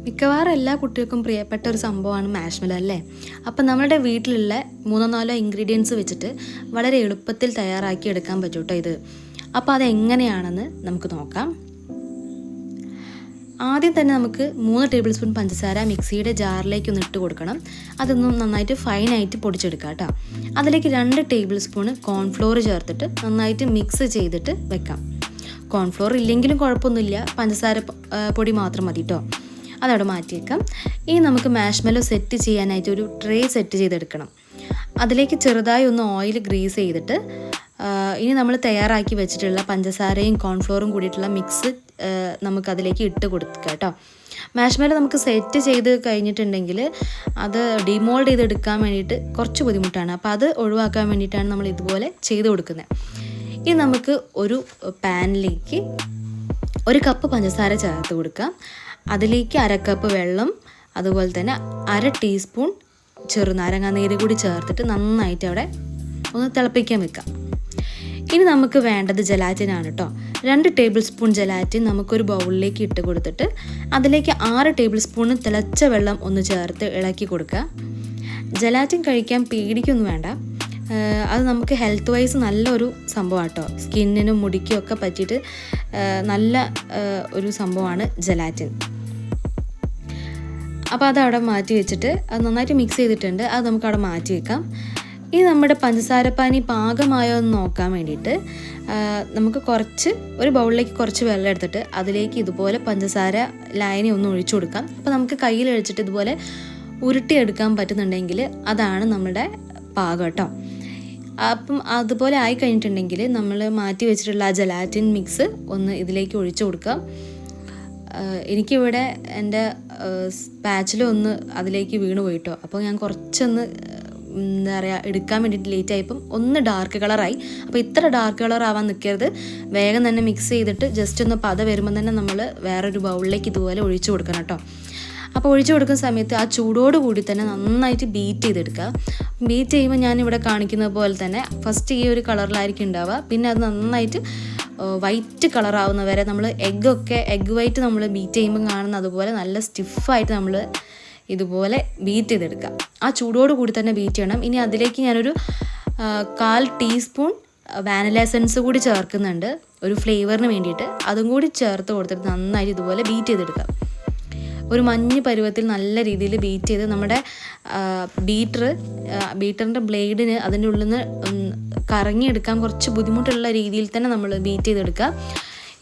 മിക്കവാറും എല്ലാ കുട്ടികൾക്കും പ്രിയപ്പെട്ട ഒരു സംഭവമാണ് മാഷ്മെല്ലോ അല്ലേ. അപ്പം നമ്മുടെ വീട്ടിലുള്ള 3-4 ഇൻഗ്രീഡിയൻസ് വെച്ചിട്ട് വളരെ എളുപ്പത്തിൽ തയ്യാറാക്കി എടുക്കാൻ പറ്റും കേട്ടോ ഇത്. അപ്പോൾ അതെങ്ങനെയാണെന്ന് നമുക്ക് നോക്കാം. ആദ്യം തന്നെ നമുക്ക് 3 ടേബിൾ സ്പൂൺ പഞ്ചസാര മിക്സിയുടെ ജാറിലേക്ക് ഒന്ന് ഇട്ട് കൊടുക്കണം. അതൊന്നും നന്നായിട്ട് ഫൈനായിട്ട് പൊടിച്ചെടുക്കാം കേട്ടോ. അതിലേക്ക് 2 ടേബിൾ സ്പൂൺ കോൺഫ്ലോർ ചേർത്തിട്ട് നന്നായിട്ട് മിക്സ് ചെയ്തിട്ട് വെക്കാം. കോൺഫ്ലോർ ഇല്ലെങ്കിലും കുഴപ്പമൊന്നുമില്ല, പഞ്ചസാര പൊടി മാത്രം മതി കേട്ടോ. അതവിടെ മാറ്റിയേക്കാം. ഇനി നമുക്ക് മാഷ്മെല്ലോ സെറ്റ് ചെയ്യാനായിട്ട് ഒരു ട്രേ സെറ്റ് ചെയ്തെടുക്കണം. അതിലേക്ക് ചെറുതായി ഒന്ന് ഓയിൽ ഗ്രീസ് ചെയ്തിട്ട് ഇനി നമ്മൾ തയ്യാറാക്കി വെച്ചിട്ടുള്ള പഞ്ചസാരയും കോൺഫ്ലോറും കൂടിയിട്ടുള്ള മിക്സ് നമുക്കതിലേക്ക് ഇട്ട് കൊടുക്കുക കേട്ടോ. മാഷ്മെല്ലോ നമുക്ക് സെറ്റ് ചെയ്ത് കഴിഞ്ഞിട്ടുണ്ടെങ്കിൽ അത് ഡിമോൾഡ് ചെയ്തെടുക്കാൻ വേണ്ടിയിട്ട് കുറച്ച് ബുദ്ധിമുട്ടാണ്. അപ്പോൾ അത് ഒഴിവാക്കാൻ വേണ്ടിയിട്ടാണ് നമ്മൾ ഇതുപോലെ ചെയ്ത് കൊടുക്കുന്നത്. ഇനി നമുക്ക് ഒരു പാനിലേക്ക് 1 കപ്പ് പഞ്ചസാര ചേർത്ത് കൊടുക്കാം. അതിലേക്ക് 1/2 കപ്പ് വെള്ളം, അതുപോലെ തന്നെ 1/2 ടീസ്പൂൺ ചെറുനാരങ്ങ നീര് കൂടി ചേർത്തിട്ട് നന്നായിട്ട് അവിടെ ഒന്ന് തിളപ്പിക്കാൻ വെക്കാം. ഇനി നമുക്ക് വേണ്ടത് ജലാറ്റിനാണ് കേട്ടോ. 2 ടേബിൾ സ്പൂൺ ജലാറ്റിൻ നമുക്കൊരു ബൗളിലേക്ക് ഇട്ട് കൊടുത്തിട്ട് അതിലേക്ക് 6 ടേബിൾ സ്പൂൺ തിളച്ച വെള്ളം ഒന്ന് ചേർത്ത് ഇളക്കി കൊടുക്കുക. ജലാറ്റിൻ കഴിക്കാൻ പേടിക്കൊന്നും വേണ്ട, അത് നമുക്ക് ഹെൽത്ത് വൈസ് നല്ലൊരു സംഭവമാണ് കേട്ടോ. സ്കിന്നിനും മുടിക്കും ഒക്കെ പറ്റിയിട്ട് നല്ല ഒരു സംഭവമാണ് ജലാറ്റിൻ. അപ്പോൾ അതവിടെ മാറ്റി വെച്ചിട്ട് അത് നന്നായിട്ട് മിക്സ് ചെയ്തിട്ടുണ്ട്, അത് നമുക്കവിടെ മാറ്റി വെക്കാം. ഇനി നമ്മുടെ പഞ്ചസാരപ്പാനി പാകമായോ എന്ന് നോക്കാൻ വേണ്ടിയിട്ട് നമുക്ക് ഒരു ബൗളിലേക്ക് കുറച്ച് വെള്ളം എടുത്തിട്ട് അതിലേക്ക് ഇതുപോലെ പഞ്ചസാര ലായനി ഒന്ന് ഒഴിച്ചു കൊടുക്കാം. അപ്പോൾ നമുക്ക് കയ്യിൽ ഒഴിച്ചിട്ട് ഇതുപോലെ ഉരുട്ടിയെടുക്കാൻ പറ്റുന്നുണ്ടെങ്കിൽ അതാണ് നമ്മുടെ പാകം കേട്ടോ. അപ്പം അതുപോലെ ആയി കഴിഞ്ഞിട്ടുണ്ടെങ്കിൽ നമ്മൾ മാറ്റി വെച്ചിട്ടുള്ള ആ ജലാറ്റിൻ മിക്സ് ഒന്ന് ഇതിലേക്ക് ഒഴിച്ചു കൊടുക്കാം. എനിക്കിവിടെ എൻ്റെ സ്പാച്ചിലൊന്ന് അതിലേക്ക് വീണ് പോയിട്ടോ. അപ്പോൾ ഞാൻ കുറച്ചൊന്ന് എന്താ പറയുക എടുക്കാൻ വേണ്ടിയിട്ട് ലേറ്റ് ആയപ്പം ഒന്ന് ഡാർക്ക് കളറായി. അപ്പോൾ ഇത്ര ഡാർക്ക് കളർ ആവാൻ നിൽക്കരുത്, വേഗം തന്നെ മിക്സ് ചെയ്തിട്ട് ജസ്റ്റ് ഒന്ന് പത വരുമ്പോൾ തന്നെ നമ്മൾ വേറൊരു ബൗളിലേക്ക് ഇതുപോലെ ഒഴിച്ചു കൊടുക്കണം കേട്ടോ. അപ്പോൾ ഒഴിച്ചു കൊടുക്കുന്ന സമയത്ത് ആ ചൂടോട് കൂടി തന്നെ നന്നായിട്ട് ബീറ്റ് ചെയ്തെടുക്കുക. ബീറ്റ് ചെയ്യുമ്പോൾ ഞാനിവിടെ കാണിക്കുന്ന പോലെ തന്നെ ഫസ്റ്റ് ഈ ഒരു കളറിലായിരിക്കും ഉണ്ടാവുക. പിന്നെ അത് നന്നായിട്ട് വൈറ്റ് കളറാവുന്ന വരെ നമ്മൾ എഗ്ഗ് വൈറ്റ് നമ്മൾ ബീറ്റ് ചെയ്യുമ്പോൾ കാണുന്ന അതുപോലെ നല്ല സ്റ്റിഫായിട്ട് നമ്മൾ ഇതുപോലെ ബീറ്റ് ചെയ്തെടുക്കുക. ആ ചൂടോട് കൂടി തന്നെ ബീറ്റ് ചെയ്യണം. ഇനി അതിലേക്ക് ഞാനൊരു 1/4 ടീസ്പൂൺ വാനില എസൻസ് കൂടി ചേർക്കുന്നുണ്ട് ഒരു ഫ്ലേവറിന് വേണ്ടിയിട്ട്. അതും കൂടി ചേർത്ത് കൊടുത്തിട്ട് നന്നായിട്ട് ഇതുപോലെ ബീറ്റ് ചെയ്തെടുക്കുക. ഒരു മഞ്ഞ് പരുവത്തിൽ നല്ല രീതിയിൽ ബീറ്റ് ചെയ്ത് നമ്മുടെ ബീറ്ററിൻ്റെ ബ്ലേഡിന് അതിൻ്റെ ഉള്ളിൽ നിന്ന് കറങ്ങിയെടുക്കാൻ കുറച്ച് ബുദ്ധിമുട്ടുള്ള രീതിയിൽ തന്നെ നമ്മൾ ബീറ്റ് ചെയ്തെടുക്കുക.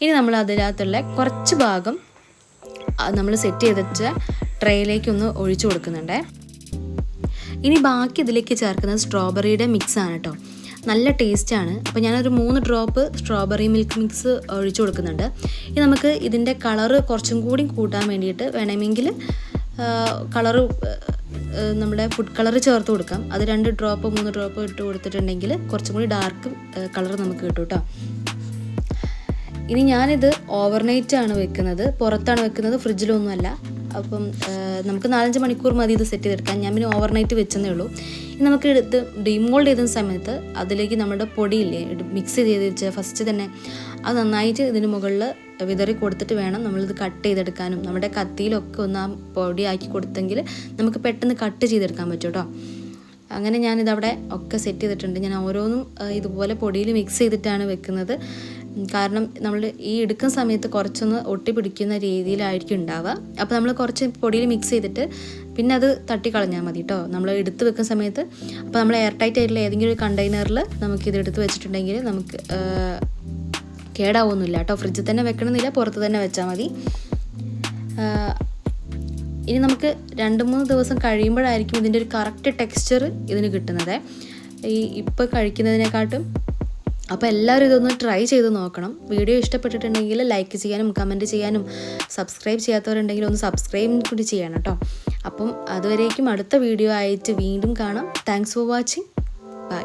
ഇനി നമ്മൾ അതിനകത്തുള്ള കുറച്ച് ഭാഗം നമ്മൾ സെറ്റ് ചെയ്തിട്ട് ട്രേയിലേക്കൊന്ന് ഒഴിച്ചു കൊടുക്കുന്നുണ്ട്. ഇനി ബാക്കി ഇതിലേക്ക് ചേർക്കുന്നത് സ്ട്രോബെറിയുടെ മിക്സാണ് കേട്ടോ. നല്ല ടേസ്റ്റാണ്. അപ്പോൾ ഞാനൊരു 3 ഡ്രോപ്പ് സ്ട്രോബെറി മിൽക്ക് മിക്സ് ഒഴിച്ചു കൊടുക്കുന്നുണ്ട്. ഇനി നമുക്ക് ഇതിൻ്റെ കളറ് കുറച്ചും കൂടി കൂട്ടാൻ വേണ്ടിയിട്ട് വേണമെങ്കിൽ കളറ് നമ്മുടെ ഫുഡ് കളർ ചേർത്ത് കൊടുക്കാം. അത് 2 ഡ്രോപ്പ് 3 ഡ്രോപ്പ് ഇട്ട് കൊടുത്തിട്ടുണ്ടെങ്കിൽ കുറച്ചും കൂടി ഡാർക്ക് കളർ നമുക്ക് കിട്ടും കേട്ടോ. ഇനി ഞാനിത് ഓവർനൈറ്റാണ് വെക്കുന്നത്, പുറത്താണ് വെക്കുന്നത്, ഫ്രിഡ്ജിലൊന്നുമല്ല. അപ്പം നമുക്ക് 4-5 മണിക്കൂർ മതി ഇത് സെറ്റ് ചെയ്തെടുക്കാൻ. ഞാൻ പിന്നെ ഓവർനൈറ്റ് വെച്ചെന്നേ ഉള്ളൂ. ഇനി നമുക്ക് എടുത്ത് ഡിമോൾഡ് ചെയ്യുന്ന സമയത്ത് അതിലേക്ക് നമ്മുടെ പൊടിയില്ലേ മിക്സ് ചെയ്ത് വെച്ച് ഫസ്റ്റ് തന്നെ അത് നന്നായിട്ട് ഇതിന് മുകളിൽ വിതറി കൊടുത്തിട്ട് വേണം നമ്മളിത് കട്ട് ചെയ്തെടുക്കാനും. നമ്മുടെ കത്തിയിലൊക്കെ ഒന്ന് ആ പൊടിയാക്കി കൊടുത്തെങ്കിൽ നമുക്ക് പെട്ടെന്ന് കട്ട് ചെയ്തെടുക്കാൻ പറ്റും കേട്ടോ. അങ്ങനെ ഞാനിതവിടെ ഒക്കെ സെറ്റ് ചെയ്തിട്ടുണ്ട്. ഞാൻ ഓരോന്നും ഇതുപോലെ പൊടിയിൽ മിക്സ് ചെയ്തിട്ടാണ് വെക്കുന്നത്. കാരണം നമ്മൾ ഈ എടുക്കുന്ന സമയത്ത് കുറച്ചൊന്ന് ഒട്ടിപ്പിടിക്കുന്ന രീതിയിലായിരിക്കും ഉണ്ടാവുക. അപ്പോൾ നമ്മൾ കുറച്ച് പൊടിയിൽ മിക്സ് ചെയ്തിട്ട് പിന്നെ അത് തട്ടിക്കളഞ്ഞാൽ മതി കേട്ടോ നമ്മൾ എടുത്ത് വെക്കുന്ന സമയത്ത്. അപ്പോൾ നമ്മൾ എയർ ടൈറ്റ് ആയിട്ടുള്ള ഏതെങ്കിലും ഒരു കണ്ടെയ്നറിൽ നമുക്കിത് എടുത്ത് വെച്ചിട്ടുണ്ടെങ്കിൽ നമുക്ക് കേടാവൊന്നുമില്ല കേട്ടോ. ഫ്രിഡ്ജിൽ തന്നെ വെക്കണമെന്നില്ല, പുറത്ത് തന്നെ വെച്ചാൽ മതി. ഇനി നമുക്ക് 2-3 ദിവസം കഴിയുമ്പോഴായിരിക്കും ഇതിൻ്റെ ഒരു കറക്റ്റ് ടെക്സ്ചർ ഇതിന് കിട്ടുന്നത്, ഇപ്പോൾ കഴിക്കുന്നതിനെക്കാട്ടും. അപ്പോൾ എല്ലാവരും ഇതൊന്ന് ട്രൈ ചെയ്ത് നോക്കണം. വീഡിയോ ഇഷ്ടപ്പെട്ടിട്ടുണ്ടെങ്കിൽ ലൈക്ക് ചെയ്യാനും കമൻറ്റ് ചെയ്യാനും, സബ്സ്ക്രൈബ് ചെയ്യാത്തവരുണ്ടെങ്കിൽ ഒന്ന് സബ്സ്ക്രൈബ് കൂടി ചെയ്യണം കേട്ടോ. അപ്പം അതുവരേക്കും അടുത്ത വീഡിയോ ആയിട്ട് വീണ്ടും കാണാം. Thanks for watching. ബൈ.